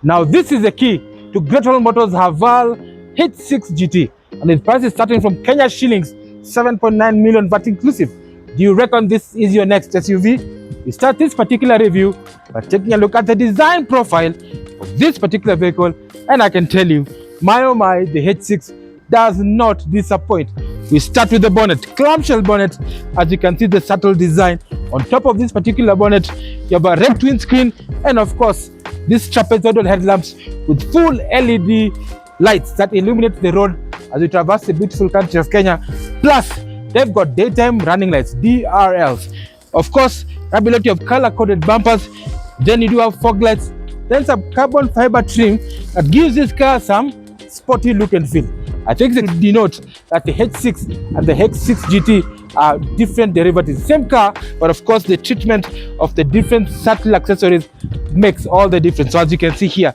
Now this is the key to Great Wall Motors Haval H6 GT, and its price is starting from Kenya shillings 7.9 million VAT inclusive. Do you reckon this is your next SUV? We start this particular review by taking a look at the design profile of this particular vehicle, and I can tell you, my oh my, the H6 does not disappoint. We start with the bonnet, clamshell bonnet. As you can see, the subtle design on top of this particular bonnet. You have a red twin screen, and of course these trapezoidal headlamps with full LED lights that illuminate the road as we traverse the beautiful country of Kenya. Plus, they've got daytime running lights, DRLs. Of course, ability of color-coded bumpers. Then you do have fog lights. Then some carbon fiber trim that gives this car some sporty look and feel. I think it denotes that the H6 and the H6 GT are different derivatives. Same car, but of course the treatment of the different subtle accessories makes all the difference. So as you can see here,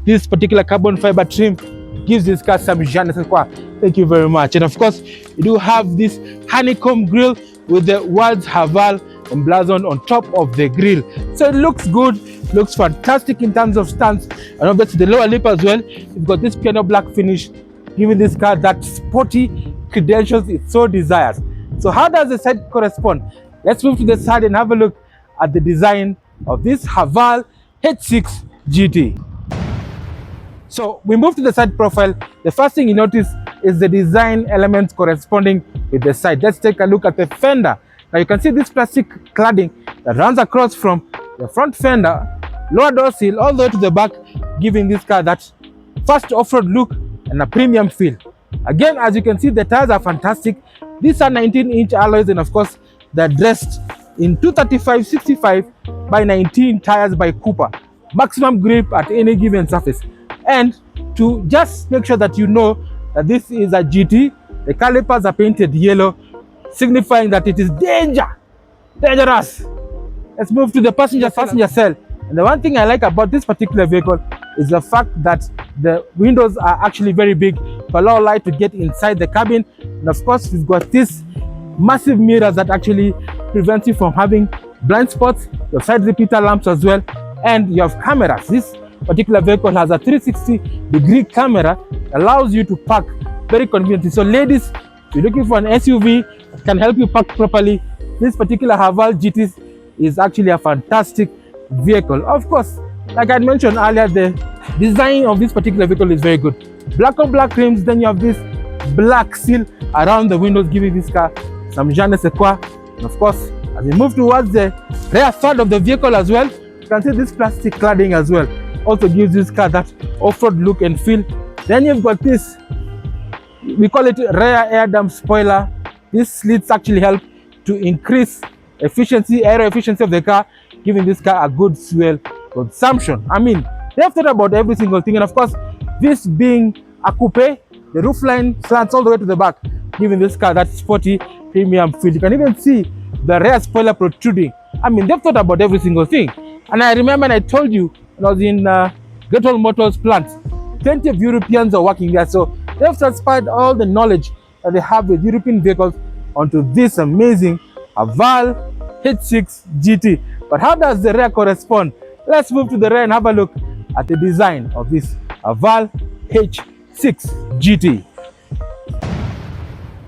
this particular carbon fiber trim gives this car some je ne sais quoi. Thank you very much. And of course, you do have this honeycomb grille with the words Haval emblazoned on top of the grille. So it looks good, looks fantastic in terms of stance, and obviously the lower lip as well. You've got this piano black finish, giving this car that sporty credentials it so desires. So how does the side correspond? Let's move to the side and have a look at the design of this Haval H6 GT. So we move to the side profile. The first thing you notice is the design elements corresponding with the side. Let's take a look at the fender. Now you can see this plastic cladding that runs across from the front fender, lower door sill, all the way to the back, giving this car that fast off-road look and a premium feel. Again, as you can see, the tires are fantastic. These are 19-inch alloys, and of course they're dressed in 235/65 by 19 tires by Cooper. Maximum grip at any given surface. And to just make sure that you know that this is a GT, the calipers are painted yellow, signifying that it is dangerous. Let's move to the passenger cell. And the one thing I like about this particular vehicle is the fact that the windows are actually very big to allow light to get inside the cabin. And of course, we've got these massive mirrors that actually prevent you from having blind spots, your side repeater lamps as well, and you have cameras. This particular vehicle has a 360-degree camera that allows you to park very conveniently. So ladies, if you're looking for an SUV that can help you park properly, this particular Haval GT is actually a fantastic vehicle. Of course, like I mentioned earlier, the design of this particular vehicle is very good. Black on black rims, then you have this black seal around the windows, giving this car some je ne sais quoi. And of course, as we move towards the rear third of the vehicle as well, you can see this plastic cladding as well. Also gives this car that off-road look and feel. Then you've got this, we call it rear air dam spoiler. These slits actually help to increase efficiency, aero efficiency of the car, giving this car a good fuel consumption. I mean, they have thought about every single thing. And of course, this being a coupe, the roofline slants all the way to the back, giving this car that sporty premium feel. You can even see the rear spoiler protruding. I mean, they've thought about every single thing. And I remember I told you when I was in Great Wall Motors plant, plenty of Europeans are working there. So they've transferred all the knowledge that they have with European vehicles onto this amazing Haval H6 GT. But how does the rear correspond? Let's move to the rear and have a look at the design of this Haval H6 GT.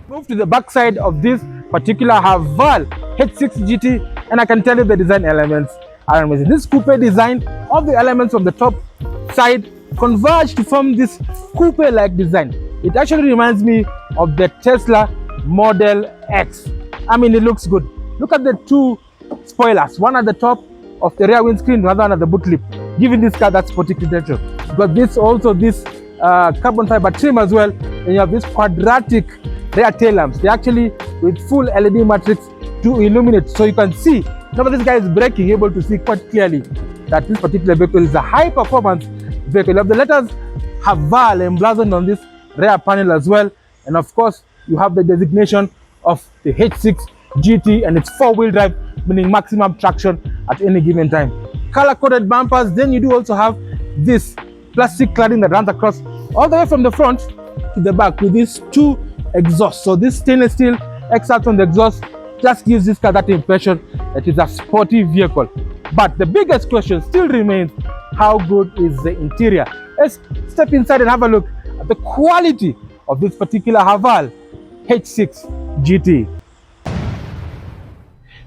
Move to the back side of this particular Haval H6 GT, and I can tell you the design elements are amazing. This coupe design, all the elements from the top side converge to form this coupe-like design. It actually reminds me of the Tesla Model X. I mean, it looks good. Look at the two spoilers, one at the top of the rear windscreen, the other one at the boot lip, giving this car that sporty credential. But this also this carbon fiber trim as well. Then you have this quadratic rear tail lamps. They actually with full LED matrix to illuminate, so you can see. Now this guy is braking, able to see quite clearly that this particular vehicle is a high performance vehicle. You have the letters Haval emblazoned on this rear panel as well, and of course you have the designation of the H6 GT, and it's 4-wheel drive, meaning maximum traction at any given time. Color-coded bumpers. Then you do also have this plastic cladding that runs across all the way from the front to the back with these two exhausts. So this stainless steel exhaust on the exhaust just gives this car that impression that it's a sporty vehicle. But the biggest question still remains, how good is the interior. Let's step inside and have a look at the quality of this particular Haval H6 GT.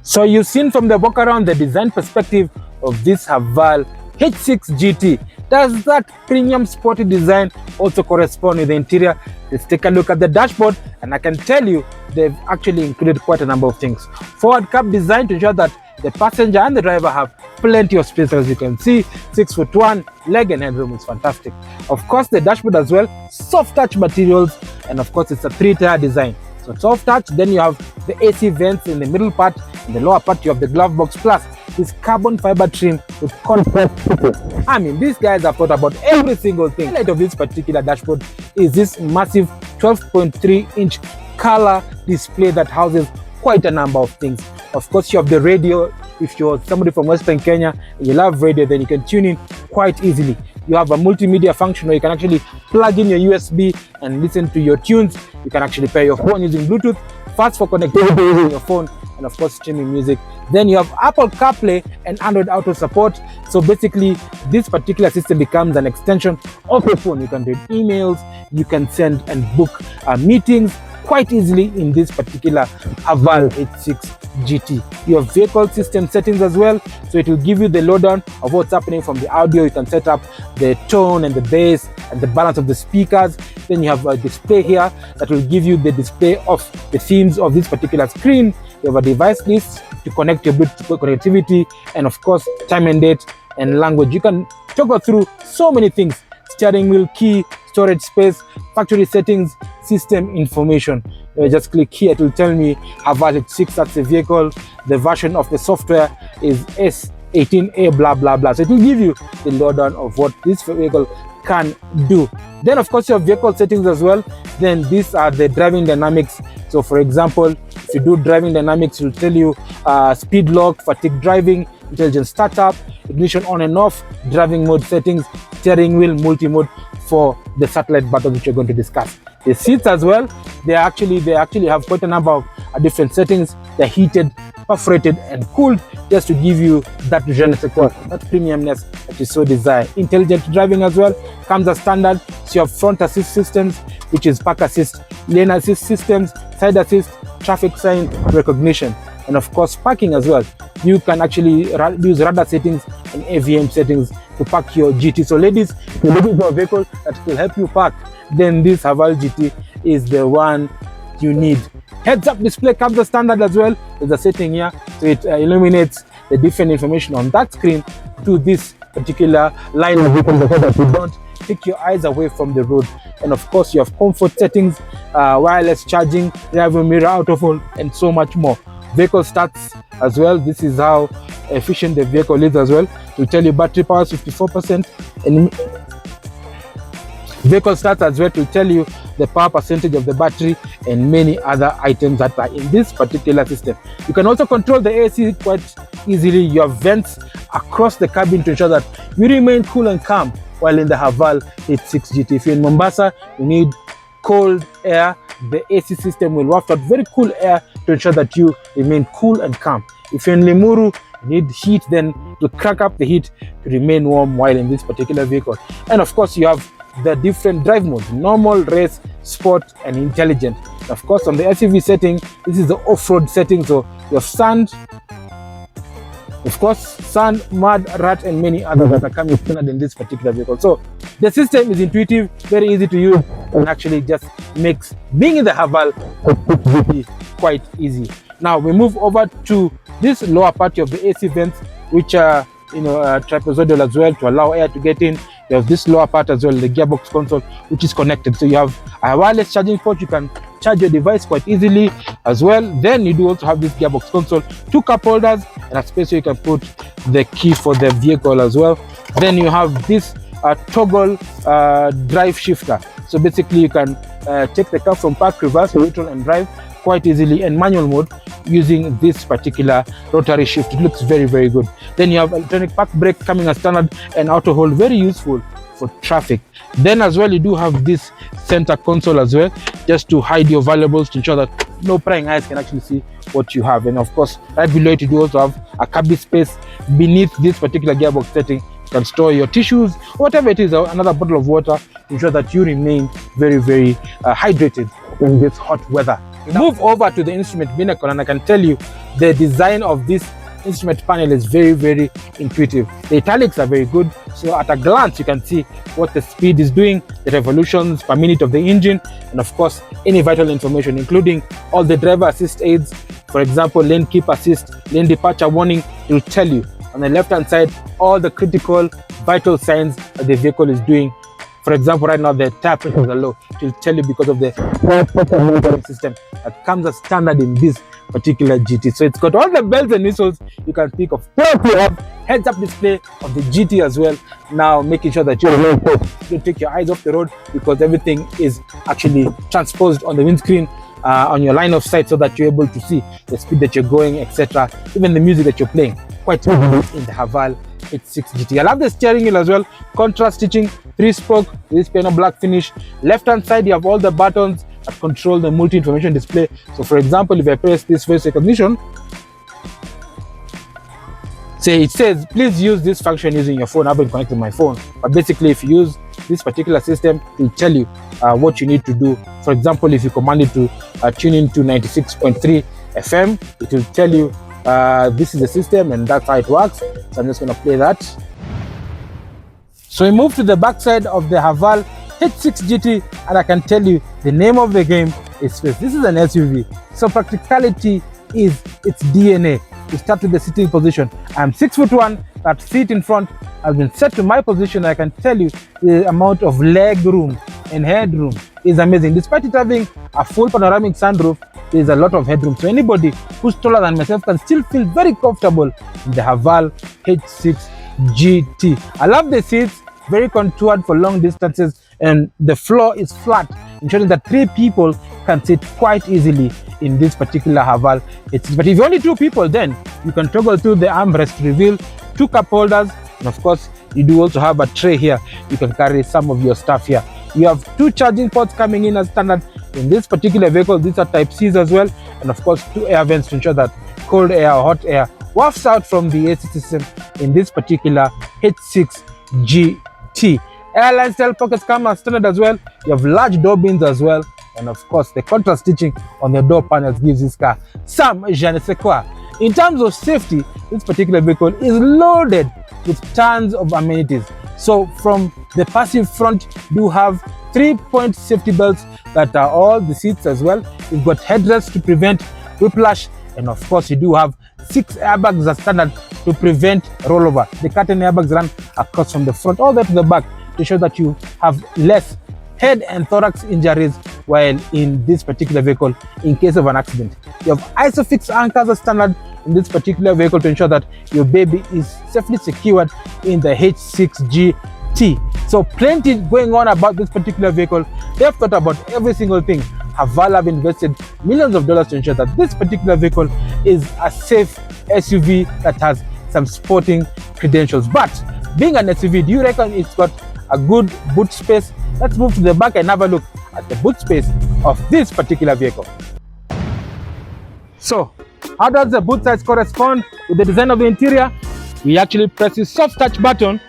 So you've seen from the walk around the design perspective of this Haval H6 GT. Does that premium sporty design also correspond with the interior? Let's take a look at the dashboard, and I can tell you they've actually included quite a number of things. Forward cap design to ensure that the passenger and the driver have plenty of space. As you can see, 6'1" leg and headroom is fantastic. Of course, the dashboard as well, soft touch materials, and of course it's a 3-tier design. So soft touch, then you have the AC vents in the middle part. In the lower part you have the glove box, plus this carbon fiber trim with contrast pieces. I mean, these guys have thought about every single thing. The highlight of this particular dashboard is this massive 12.3-inch color display that houses quite a number of things. Of course, you have the radio. If you're somebody from Western Kenya and you love radio, then you can tune in quite easily. You have a multimedia function where you can actually plug in your USB and listen to your tunes. You can actually pair your phone using Bluetooth, fast for connectivity using your phone, and of course streaming music. Then you have Apple CarPlay and Android Auto support. So basically, this particular system becomes an extension of your phone. You can read emails, you can send and book meetings quite easily in this particular Haval H6 GT. You have vehicle system settings as well, so it will give you the lowdown of what's happening from the audio. You can set up the tone and the bass and the balance of the speakers. Then you have a display here that will give you the display of the themes of this particular screen. You have a device list to connect your Bluetooth connectivity, and of course time and date and language. You can toggle through so many things: steering wheel, key, storage space, factory settings, system information. Just click here, it will tell me Haval H6, that's the vehicle. The version of the software is S18A blah blah blah. So it will give you the lowdown of what this vehicle can do. Then of course you have vehicle settings as well. Then these are the driving dynamics. So for example, if you do driving dynamics, it will tell you speed lock, fatigue driving, intelligent startup, ignition on and off, driving mode settings, steering wheel, multi-mode for the satellite buttons, which we're going to discuss. The seats as well, they actually have quite a number of different settings. They're heated, perforated and cooled, just to give you that je ne sais quoi, that premiumness that you so desire. Intelligent driving as well comes as standard. So you have front assist systems, which is park assist, lane assist systems, side assist, traffic sign recognition, and of course parking as well. You can actually use radar settings and AVM settings to park your GT. So ladies, if you're looking for a vehicle that will help you park, then this Haval GT is the one you need. Heads-up display comes as standard as well. There's a setting here, so it illuminates the different information on that screen to this particular line of vehicles, so that you don't take your eyes away from the road. And of course, you have comfort settings, wireless charging, rear mirror, auto hold, and so much more. Vehicle stats as well. This is how efficient the vehicle is as well. To tell you battery power is 54%, and vehicle stats as well to tell you the power percentage of the battery and many other items that are in this particular system. You can also control the AC quite easily. You have vents across the cabin to ensure that you remain cool and calm while in the Haval H6 GT. If you're in Mombasa, you need cold air. The AC system will waft out very cool air to ensure that you remain cool and calm. If you're in Limuru, you need heat, then to crack up the heat to remain warm while in this particular vehicle. And of course, you have the different drive modes: normal, race, sport, and intelligent. And of course, on the SUV setting, this is the off-road setting. So you have sand, of course, sand, mud, rat, and many others that are coming standard in this particular vehicle. So the system is intuitive, very easy to use, and actually just makes being in the Haval quite easy. Now we move over to this lower part of the AC vents, which are trapezoidal as well, to allow air to get in. You have this lower part as well, the gearbox console, which is connected. So you have a wireless charging port. You can charge your device quite easily as well. Then you do also have this gearbox console, 2 cup holders, and a space where you can put the key for the vehicle as well. Then you have this toggle drive shifter. So basically you can take the car from park, reverse, neutral, and drive quite easily, and manual mode using this particular rotary shift. It looks very, very good. Then you have electronic park brake coming as standard, and auto hold, very useful for traffic. Then as well, you do have this center console as well, just to hide your valuables, to ensure that no prying eyes can actually see what you have. And of course, right below it, you do also have a cabin space beneath this particular gearbox setting You can store your tissues, whatever it is, another bottle of water to ensure that you remain very, very hydrated in this hot weather. Move over to the instrument binnacle, and I can tell you the design of this instrument panel is very, very intuitive. The italics are very good, so at a glance you can see what the speed is doing, the revolutions per minute of the engine, and of course any vital information, including all the driver assist aids. For example, lane keep assist, lane departure warning, it will tell you on the left hand side all the critical vital signs that the vehicle is doing. For example, right now the tire pressures are low. It will tell you because of the pressure monitoring system that comes as standard in this particular GT. So it's got all the bells and whistles you can think of. Plus you have heads-up display of the GT as well. Now making sure that you don't take your eyes off the road, because everything is actually transposed on the windscreen, on your line of sight, so that you're able to see the speed that you're going, etc. Even the music that you're playing, quite in the Haval H6 GT. I love the steering wheel as well. Contrast stitching, 3-spoke, this piano black finish. Left hand side you have all the buttons that control the multi-information display. So for example, if I press this face recognition, say it says please use this function using your phone. I've been connected to my phone, but basically if you use this particular system, it will tell you what you need to do. For example, if you command it to tune into 96.3 FM, it will tell you this is the system and that's how it works. So I'm just going to play that. So we move to the back side of the Haval H6 GT, and I can tell you the name of the game is space. This is an SUV, so practicality is its DNA. We start with the sitting position. I'm 6'1", that seat in front has been set to my position. I can tell you the amount of leg room and headroom is amazing. Despite it having a full panoramic sunroof, there is a lot of headroom. So anybody who's taller than myself can still feel very comfortable in the Haval H6 GT. I love the seats, very contoured for long distances, and the floor is flat, ensuring that 3 people can sit quite easily in this particular Haval H6. But if you're only 2 people, then you can toggle to the armrest to reveal 2 cup holders, and of course you do also have a tray here. You can carry some of your stuff here. You have 2 charging ports coming in as standard in this particular vehicle. These are type C's as well, and of course 2 air vents to ensure that cold air or hot air wafts out from the AC system in this particular H6 GT. Airline style pockets come as standard as well. You have large door bins as well, and of course the contrast stitching on the door panels gives this car some je ne sais quoi. In terms of safety, this particular vehicle is loaded with tons of amenities. So from the passive front, you have 3-point safety belts that are all the seats as well. You've got headrests to prevent whiplash, and of course you do have 6 airbags as standard to prevent rollover. The curtain airbags run across from the front all the way to the back to show that you have less head and thorax injuries while in this particular vehicle in case of an accident. You have ISOFIX anchors as standard in this particular vehicle to ensure that your baby is safely secured in the H6 GT. So plenty going on about this particular vehicle. They've thought about every single thing. Haval have invested millions of dollars to ensure that this particular vehicle is a safe SUV that has some sporting credentials. But being an SUV, do you reckon it's got a good boot space? Let's move to the back and have a look at the boot space of this particular vehicle. So, how does the boot size correspond with the design of the interior? We actually press the soft touch button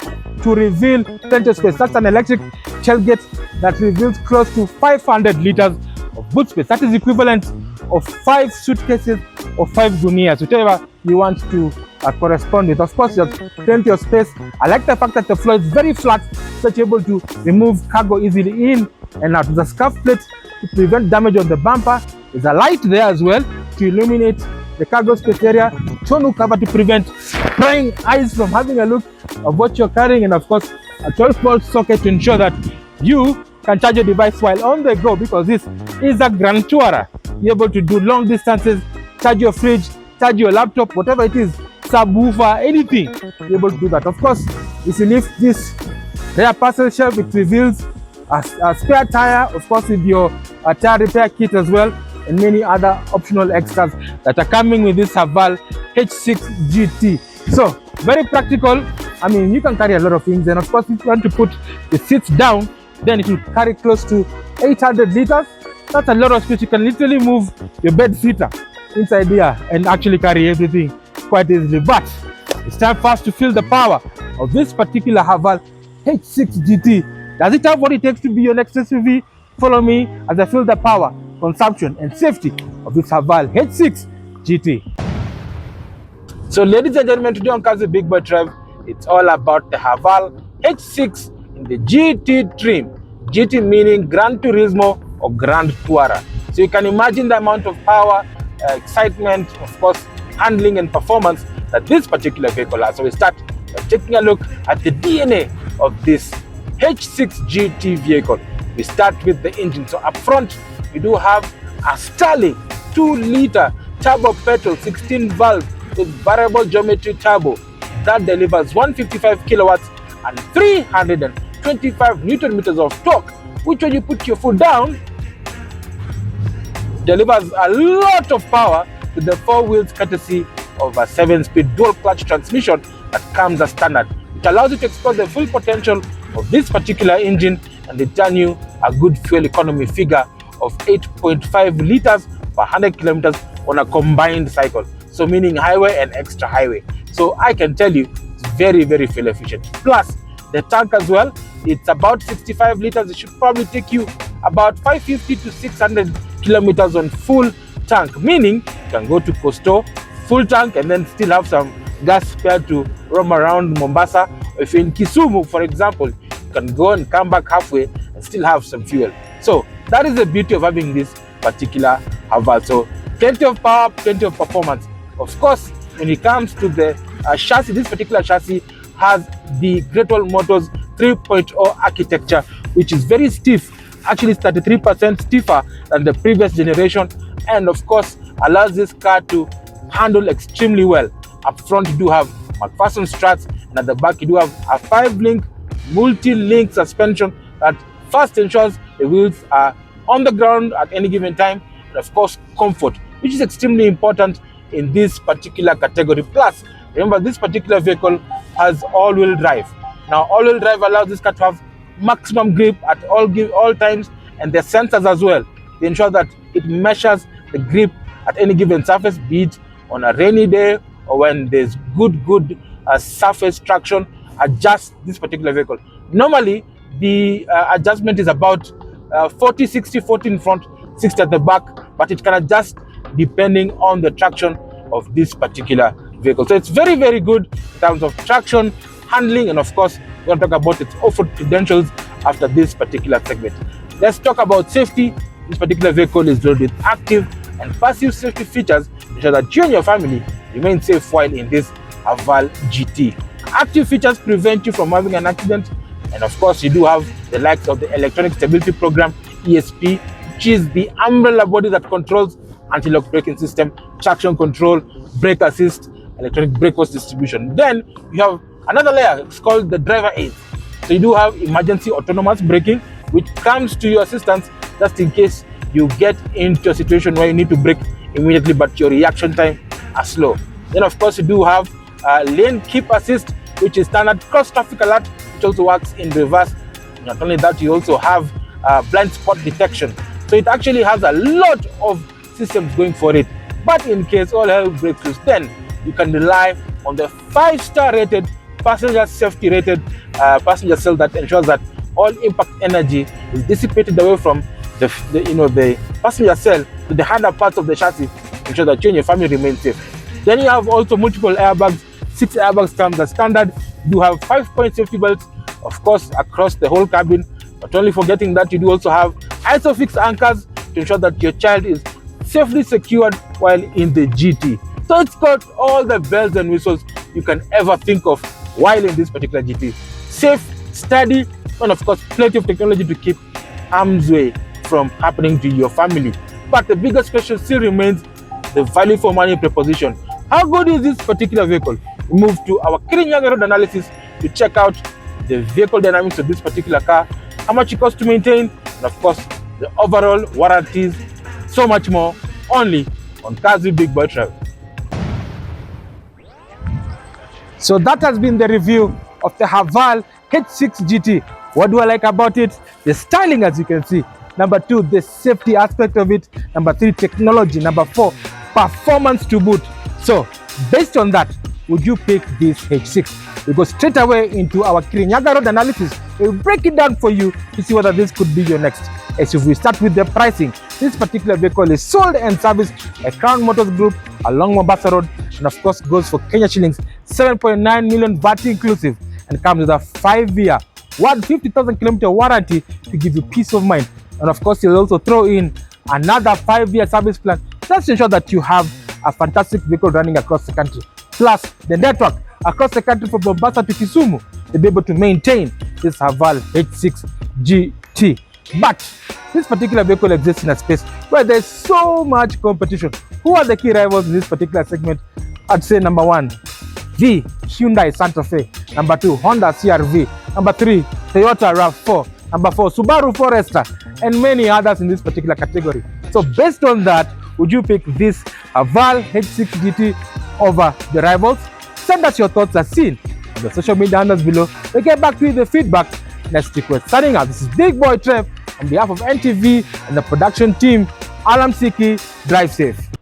to reveal plenty of space. That's an electric tailgate that reveals close to 500 liters of boot space. That is equivalent of 5 suitcases or 5 gunias, whichever you want to correspond with. Of course, there's plenty of space. I like the fact that the floor is very flat, so you're able to remove cargo easily in and out. There's a scuff plate to prevent damage on the bumper. There's a light there as well to illuminate the cargo space area. Tonneau cover to prevent prying eyes from having a look of what you're carrying, and of course a 12-volt socket to ensure that you can charge your device while on the go, because this is a grand tourer. You're able to do long distances, charge your fridge, charge your laptop, whatever it is, subwoofer, anything, you're able to do that. Of course, if you lift this rear parcel shelf, it reveals a spare tire, of course with your tire repair kit as well, and many other optional extras that are coming with this Haval H6 GT. So very practical. I mean, you can carry a lot of things, and of course if you want to put the seats down, then it will carry close to 800 liters. That's a lot of space. You can literally move your bed seater inside here and actually carry everything quite easily. But It's time for us to feel the power of this particular Haval H6 GT. Does it have what it takes to be your next SUV? Follow me as I feel the power, consumption and safety of this Haval H6 GT. So ladies and gentlemen, today on Kazi Big Boy Trev, it's all about the Haval H6 in the GT trim. GT meaning Gran Turismo or Grand Tourer. So you can imagine the amount of power, excitement, of course, handling and performance that this particular vehicle has. So we start by taking a look at the DNA of this H6 GT vehicle. We start with the engine. So up front, we do have a sterling 2-liter turbo petrol 16 valve with variable geometry turbo that delivers 155 kilowatts and 325 newton meters of torque, which when you put your foot down delivers a lot of power with the 4 wheels courtesy of a 7-speed dual clutch transmission that comes as standard. It allows you to explore the full potential of this particular engine and return you a good fuel economy figure of 8.5 liters per 100 kilometers on a combined cycle. So meaning highway and extra highway. So I can tell you it's very, very fuel efficient. Plus the tank as well, it's about 65 liters. It should probably take you about 550 to 600 kilometers on full tank, meaning you can go to Coastal full tank and then still have some gas spare to roam around Mombasa. If you're in Kisumu, for example, you can go and come back halfway and still have some fuel. So that is the beauty of having this particular Haval. So plenty of power, plenty of performance. Of course, when it comes to the chassis, this particular chassis has the Great Wall Motors 3.0 architecture, which is very stiff. Actually, it's 33% stiffer than the previous generation, and of course allows this car to handle extremely well. Up front you do have McPherson struts, and at the back you do have a 5-link multi-link suspension that first ensures the wheels are on the ground at any given time, and of course comfort, which is extremely important in this particular category. Plus remember, this particular vehicle has all-wheel drive. Now all-wheel drive allows this car to have maximum grip at all times, and the sensors as well, they ensure that it measures the grip at any given surface, be it on a rainy day or when there's good surface traction. Adjust this particular vehicle. Normally the adjustment is about 40-60, 40 in front, 60 at the back, but it can adjust depending on the traction of this particular vehicle. So it's very, very good in terms of traction, handling, and of course we're going to talk about its off-road credentials after this particular segment. Let's talk about safety. This particular vehicle is loaded with active and passive safety features to ensure that you and your family remain safe while in this Haval GT. Active features prevent you from having an accident, and of course you do have the likes of the Electronic Stability Program, ESP, which is the umbrella body that controls anti-lock braking system, traction control, brake assist, electronic brake force distribution. Then you have another layer, it's called the driver aid. So you do have emergency autonomous braking, which comes to your assistance just in case you get into a situation where you need to brake immediately but your reaction time is slow. Then of course you do have lane keep assist, which is standard cross traffic alert, which also works in reverse. Not only that, you also have blind spot detection. So it actually has a lot of systems going for it. But in case all hell breaks loose, then you can rely on the 5-star rated passenger safety rated passenger cell that ensures that all impact energy is dissipated away from the passenger cell to the harder parts of the chassis to ensure that you and your family remain safe. Then you have also multiple airbags. 6 airbags comes as standard. You have 5-point safety belts, of course, across the whole cabin. Not only forgetting that, you do also have ISOFIX anchors to ensure that your child is safely secured while in the GT. So it's got all the bells and whistles you can ever think of while in this particular GT. Safe, steady, and of course plenty of technology to keep harm's way from happening to your family. But the biggest question still remains the value for money proposition. How good is this particular vehicle? We move to our Kirinyaga road analysis to check out the vehicle dynamics of this particular car, how much it costs to maintain, and of course the overall warranties, so much more, only on Kazi Big Boy Trev. So that has been the review of the Haval H6 GT. What do I like about it? The styling, as you can see. Number 2, the safety aspect of it. Number 3, technology. Number 4, performance to boot. So based on that, would you pick this H6? We go straight away into our Kirinyaga Road analysis. We'll break it down for you to see whether this could be your next SUV. We start with the pricing. This particular vehicle is sold and serviced by Crown Motors Group along Mombasa Road, and of course goes for Kenya shillings 7.9 million VAT inclusive, and comes with a 5-year, 150,000 kilometer warranty to give you peace of mind. And of course, you'll also throw in another 5-year service plan just to ensure that you have a fantastic vehicle running across the country. Plus, the network across the country from Mombasa to Kisumu to be able to maintain this Haval H6 GT. But this particular vehicle exists in a space where there's so much competition. Who are the key rivals in this particular segment? I'd say number 1, the Hyundai Santa Fe. Number 2, Honda CR-V. Number 3, Toyota RAV4. Number 4, Subaru Forester, and many others in this particular category. So based on that, would you pick this Haval H6 GT over the rivals? Send us your thoughts as seen on the social media handles below. We'll get back to you the feedback next week. We're signing out. This is Big Boy Trev on behalf of NTV and the production team. Alam Siki, drive safe.